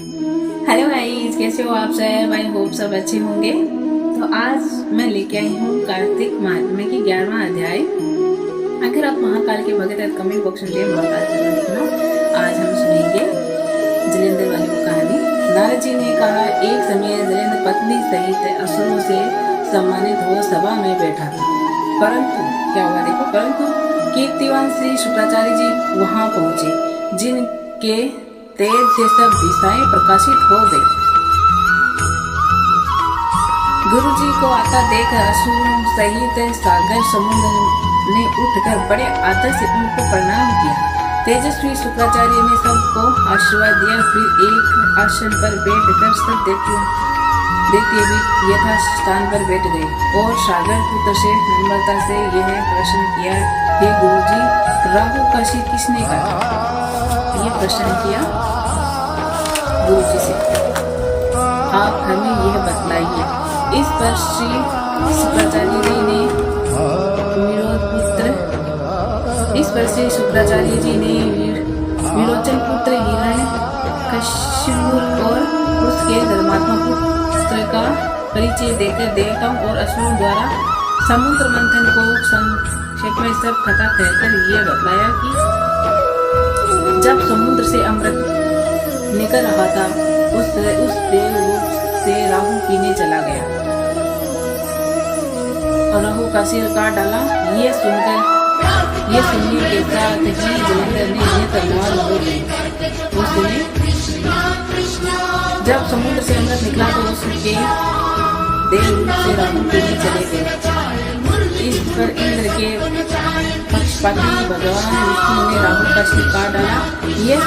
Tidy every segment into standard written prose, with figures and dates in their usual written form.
Hello guys, कैसे हो आप सब? आई होप सब अच्छे होंगे। तो आज मैं लेके आई हूँ कार्तिक महात्म्य की 11वां अध्याय। अगर आप महाकाल के भगत हैं तो कमेंट बॉक्स में महाकाल जरूर लिखना। आज हम सुनेंगे जलेंद्र वाली वो कहानी। नारद जी ने कहा, एक समय जलेंद्र पत्नी सहित असुरों से सम्मानित हो सभा में बैठा था। परंतु क्या हुआ देखो, परंतु कीर्तिवान श्री शुक्राचार्य जी वहां पहुंचे, जिनके तेज से सब दिशाएं प्रकाशित हो गई। गुरु जी को आता देख असुरों सहित सागर समुद्र ने उठकर बड़े आदर से उनको प्रणाम किया। तेजस्वी शुक्राचार्य ने सबको आशीर्वाद दिया। फिर एक आसन पर बैठकर सब दैत्य भी यथा स्थान पर बैठ गए और सागर पुत्र से नम्रता से यह प्रश्न किया, हे गुरु जी, राहु का सिर किसने काटा? ये प्रश्न किया गुरु जी से, आप हमें यह बतलाइए। इस पर श्री शुक्राचार्य जी ने विरोचन पुत्र हिरण्यकशिपु और उसके धर्मात्मा पुत्र का परिचय देकर देवताओं और असुरों द्वारा समुद्र मंथन को संक्षेप में सब कथा कहकर यह बतलाया कि जब समुद्र से अमृत निकल रहा था, उस देवलोक से राहु पीने चला गया और राहु का सिर काट डाला। ये सुनने के साथ ही जलेंद्र ने यह तलवार मोड़ ली। उसने जब समुद्र से अमृत निकला तो उसके देवलोक से राहु पीने चले गए। इस पर इंद्र के पक्षपाती भगवान विष्णु ने राहु का सिर काट डाला। यह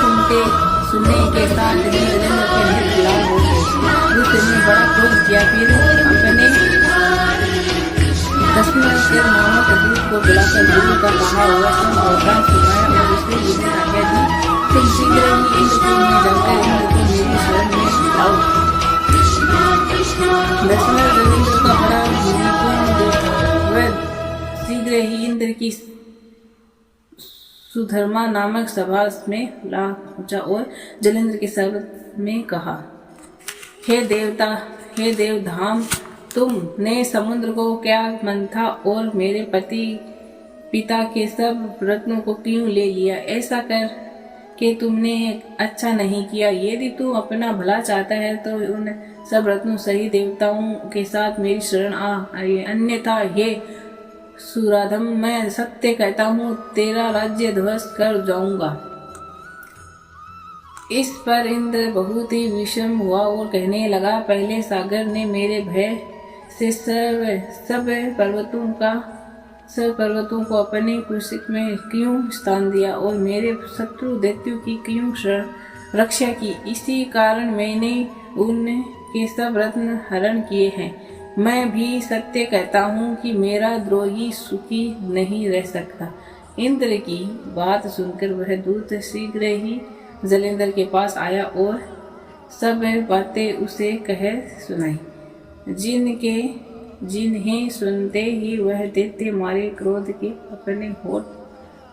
सुनने के साथ ही जलेंद्र के नेत्र लाल हो गए। उसने बड़ा क्रोध किया। फिर अपने दशमेश्वर नामक दूत को बुलाकर गुरु का कहा हुआ सब वरदान सुनाया और उसने मुझे आज्ञा दी, तुम शीघ्र ही इंद्रपुर में जाकर इंद्र को मेरी शरण में लाओ। दशमेश्वर जलेंद्र का बड़ा निपुण दूत वह शीघ्र ही इंद्र की सुधर्मा नामक सभा में ला पहुंचा और जलेंद्र के शब्द में कहा, हे देवधाम, तुमने समुद्र को क्या मंथा और मेरे पिता के सब रत्नों को क्यों ले लिया? ऐसा कर के तुमने अच्छा नहीं किया। यदि तू अपना भला चाहता है तो उन सब रत्नों सही देवताओं के साथ मेरी शरण आ, अन्यथा हे सुराधम, मैं सत्य कहता हूँ तेरा राज्य ध्वस्त कर जाऊंगा। इस पर इंद्र बहुत ही विषम हुआ और कहने लगा, पहले सागर ने मेरे भय से सब पर्वतों को अपने कुशिक में क्यों स्थान दिया और मेरे शत्रु दैत्यों की क्यों रक्षा की? इसी कारण मैंने उनके सब रत्न हरण किए हैं। मैं भी सत्य कहता हूँ कि मेरा द्रोही सुखी नहीं रह सकता। इंद्र की बात सुनकर वह दूत शीघ्र ही जलेंद्र के पास आया और सब बातें उसे कह सुनाई। जिन्हें सुनते ही वह दैत्य मारे क्रोध के अपने होठ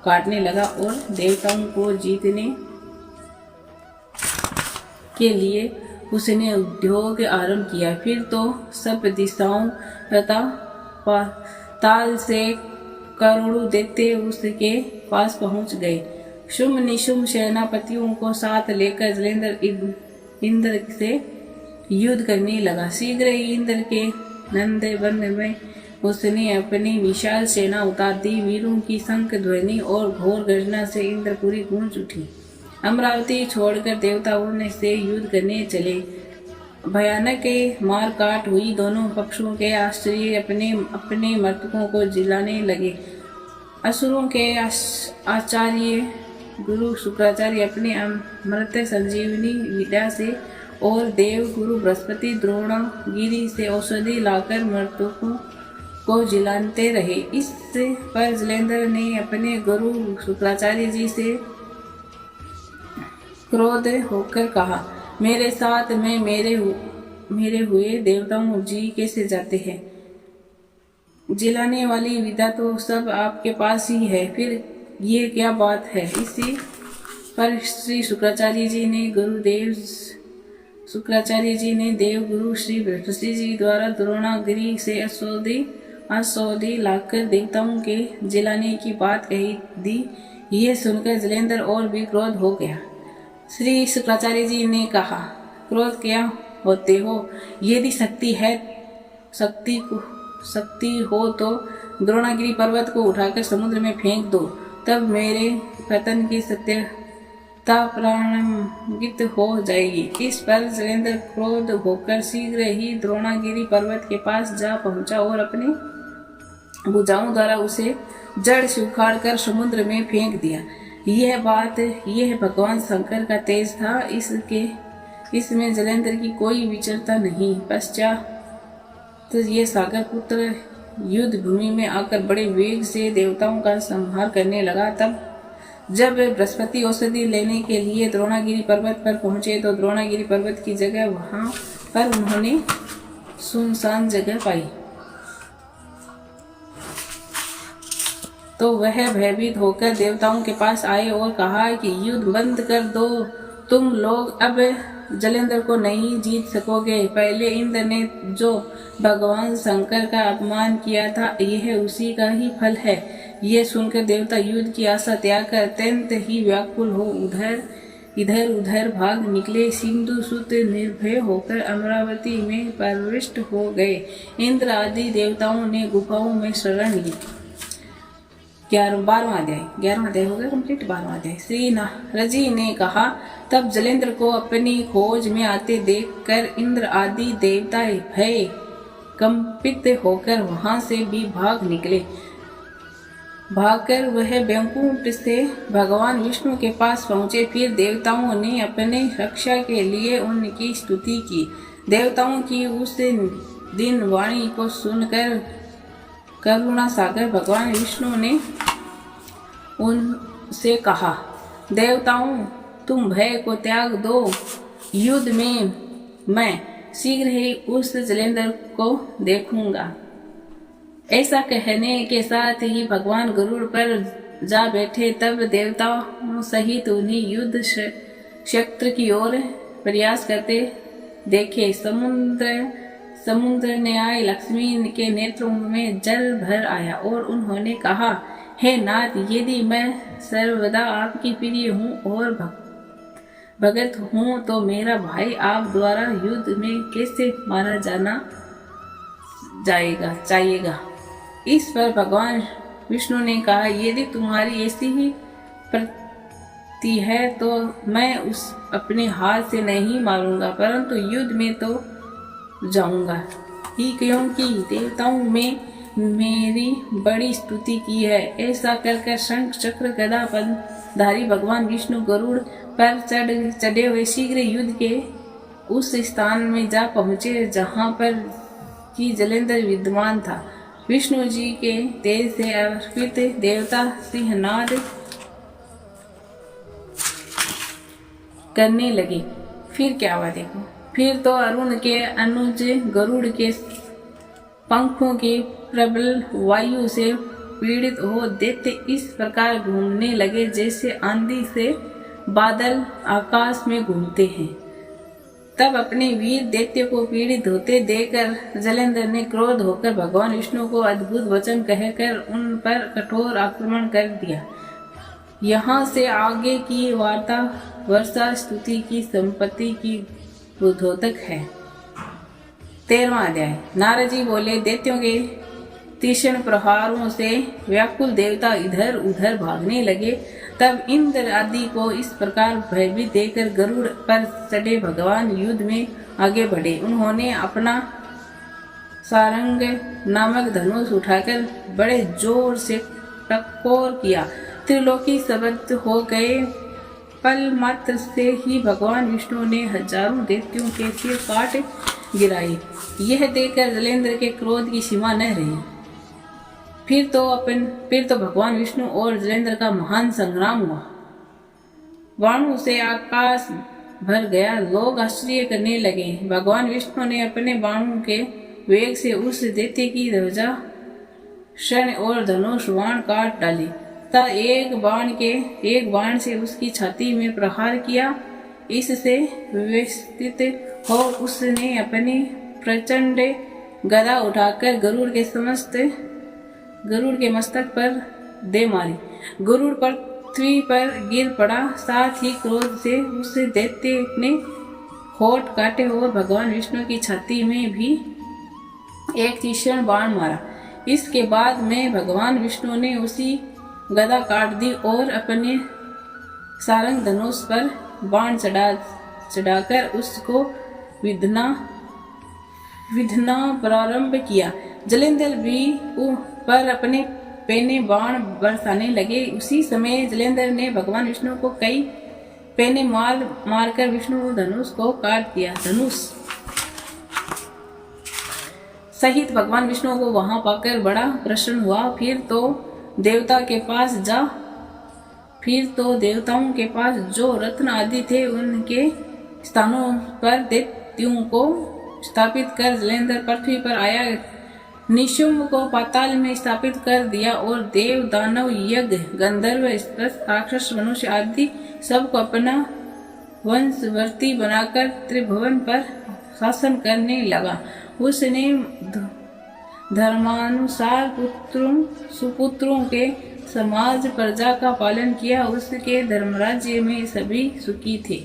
काटने लगा और देवताओं को जीतने के लिए उसने उद्योग आरंभ किया। फिर तो सब दिशाओं तथा ताल से करोड़ों दैत्य उसके पास पहुंच गए। शुम्भ निशुम्भ सेनापतियों को साथ लेकर जलेंद्र इंद्र से युद्ध करने लगा। शीघ्र ही इंद्र के नंद वन में उसने अपनी विशाल सेना उतार दी। वीरों की शंख ध्वनि और घोर गर्जना से इंद्रपुरी गूंज उठी। अमरावती छोड़कर देवताओं से युद्ध करने चले। भयानक मार काट हुई। दोनों पक्षों के आश्चर्य अपने मर्तकों को जिलाने लगे। असुरों के आचार्य गुरु शुक्राचार्य अपने अमृत संजीवनी विद्या से और देव गुरु बृहस्पति द्रोणागिरी से औषधि लाकर मृतकों को जिलाते रहे। इस पर जलेंद्र ने अपने गुरु शुक्राचार्य जी से क्रोध होकर कहा, मेरे साथ में मेरे हुए देवताओं जी कैसे जाते हैं? जिलाने वाली विद्या तो सब आपके पास ही है, फिर ये क्या बात है? इसी पर श्री शुक्राचार्य जी ने गुरुदेव शुक्राचार्य जी ने देवगुरु श्री बृहस्पति जी द्वारा द्रोणागिरी से असौदी लाकर देवताओं के जिलाने की बात कही दी। यह सुनकर जलेंद्र और भी क्रोध हो गया। श्री शुक्राचार्य जी ने कहा, क्रोध क्या होते हो? यदि शक्ति हो तो द्रोणागिरी पर्वत को उठाकर समुद्र में फेंक दो, तब मेरे पतन की सत्यता प्रारंभित हो जाएगी। इस पर जलेंद्र क्रोध होकर शीघ्र ही द्रोणागिरी पर्वत के पास जा पहुंचा और अपने भुजाओं द्वारा उसे जड़ से उखाड़ कर समुद्र में फेंक दिया। यह भगवान शंकर का तेज था। इसमें जलेंद्र की कोई विचरता नहीं। पश्चात ये सागर पुत्र युद्ध भूमि में आकर बड़े वेग से देवताओं का संहार करने लगा। तब जब बृहस्पति औषधि लेने के लिए द्रोणागिरी पर्वत पर पहुंचे तो द्रोणागिरी पर्वत की जगह वहां पर उन्होंने सुनसान जगह पाई। तो वह भयभीत होकर देवताओं के पास आए और कहा कि युद्ध बंद कर दो, तुम लोग अब जलेंद्र को नहीं जीत सकोगे। पहले इंद्र ने जो भगवान शंकर का अपमान किया था, यह उसी का ही फल है। यह सुनकर देवता युद्ध की आशा त्याग कर अत्यंत ही व्याकुल हो इधर उधर भाग निकले। सिंधु सुत निर्भय होकर अमरावती में प्रविष्ट हो गए। इंद्र आदि देवताओं ने गुफाओं में शरण ली। 12वां अध्याय हो गया कंप्लीट। 12वां अध्याय। श्री नारद जी ने कहा, तब जलेंद्र को अपनी खोज में आते देखकर इंद्र आदि देवता भय कंपित होकर वहां से भी भाग निकले। भागकर वह बैकुंठ से भगवान विष्णु के पास पहुंचे। फिर देवताओं ने अपने रक्षा के लिए उनकी स्तुति की। देवताओं की उस दिन वाणी को सुनकर करुणा सागर भगवान विष्णु ने उनसे कहा, देवताओं, तुम भय को त्याग दो। युद्ध में मैं शीघ्र ही उस जलेंद्र को देखूंगा। ऐसा कहने के साथ ही भगवान गरुड़ पर जा बैठे। तब देवताओं सहित उन्हें युद्ध क्षेत्र की ओर प्रयास करते देखे। समुद्र न्याय लक्ष्मी के नेत्रों में जल भर आया और उन्होंने कहा, हे नाथ, यदि मैं सर्वदा आपकी प्रिय हूँ और भगत हूँ तो मेरा भाई आप द्वारा युद्ध में कैसे मारा जाना चाहिएगा। इस पर भगवान विष्णु ने कहा, यदि तुम्हारी ऐसी ही प्रति है तो मैं उस अपने हाथ से नहीं मारूंगा, परंतु युद्ध में तो जाऊंगा ही, क्योंकि देवताओं में मेरी बड़ी स्तुति की है। ऐसा कर शंख चक्र गदा पद्मधारी भगवान विष्णु गरुड़ पर चढ़े हुए शीघ्र युद्ध के उस स्थान में जा पहुंचे जहां पर कि जलेंद्र विद्यमान था। विष्णु जी के तेज से अर्पित देवता सिंहनाद करने लगे। फिर क्या हुआ देखो। फिर तो अरुण के अनुज गरुड़ के पंखों की प्रबल वायु से पीड़ित हो दैत्य इस प्रकार घूमने लगे जैसे आंधी से बादल आकाश में घूमते हैं। तब अपने वीर दैत्य को पीड़ित होते देखकर जलेंद्र ने क्रोध होकर भगवान विष्णु को अद्भुत वचन कहकर उन पर कठोर आक्रमण कर दिया। यहाँ से आगे की वार्ता वर्षा स्तुति की संपत्ति की उद्योतक है। 13वां अध्याय। नारद जी बोले, दैत्यों के तीक्ष्ण प्रहारों से व्याकुल देवता इधर उधर भागने लगे। तब इंद्र आदि को इस प्रकार भयभीत देखकर गरुड़ पर चढ़े भगवान युद्ध में आगे बढ़े। उन्होंने अपना सारंग नामक धनुष उठाकर बड़े जोर से टक्कोर किया। त्रिलोकी सबद हो गए। पल मात्र से ही भगवान विष्णु ने हजारों दैत्यों के सिर काट गिराए। यह देखकर जलेंद्र के क्रोध की सीमा न रही। फिर तो भगवान विष्णु और जलेंद्र का महान संग्राम हुआ। बाणों से आकाश भर गया। लोग आश्चर्य करने लगे। भगवान विष्णु ने अपने बाणों के वेग से उस दैत्य की ध्वजा क्षण और धनुष बाण काट डाले। तब एक बाण से उसकी छाती में प्रहार किया। इससे व्यवस्थित हो उसने अपनी प्रचंड गदा उठाकर गरुड़ के मस्तक पर दे मारी। गरुड़ पृथ्वी पर गिर पड़ा। साथ ही क्रोध से उस दैत्य ने होठ काटे और भगवान विष्णु की छाती में भी एक तीक्ष्ण बाण मारा। इसके बाद में भगवान विष्णु ने उसी गदा काट दी और अपने सारंग धनुष पर बाण चढ़ाकर उसको विधना प्रारंभ किया। जलेंद्र भी पर अपने पैने बाण बरसाने लगे। उसी समय जलेंद्र ने भगवान विष्णु को कई पैने मारकर विष्णु धनुष को काट दिया। धनुष सहित भगवान विष्णु को वहां पाकर बड़ा प्रसन्न हुआ। फिर तो देवताओं के पास जो रत्न आदि थे उनके स्थानों पर दैत्यों को स्थापित कर जलेंद्र पृथ्वी पर आया। निशुंभ को पाताल में स्थापित कर दिया और देव दानव यज्ञ गंधर्व राक्षस मनुष्य आदि सबको अपना वंशवर्ती बनाकर त्रिभुवन पर शासन करने लगा। उसने धर्मानुसार सुपुत्रों के समाज प्रजा का पालन किया। उसके धर्मराज्य में सभी सुखी थे।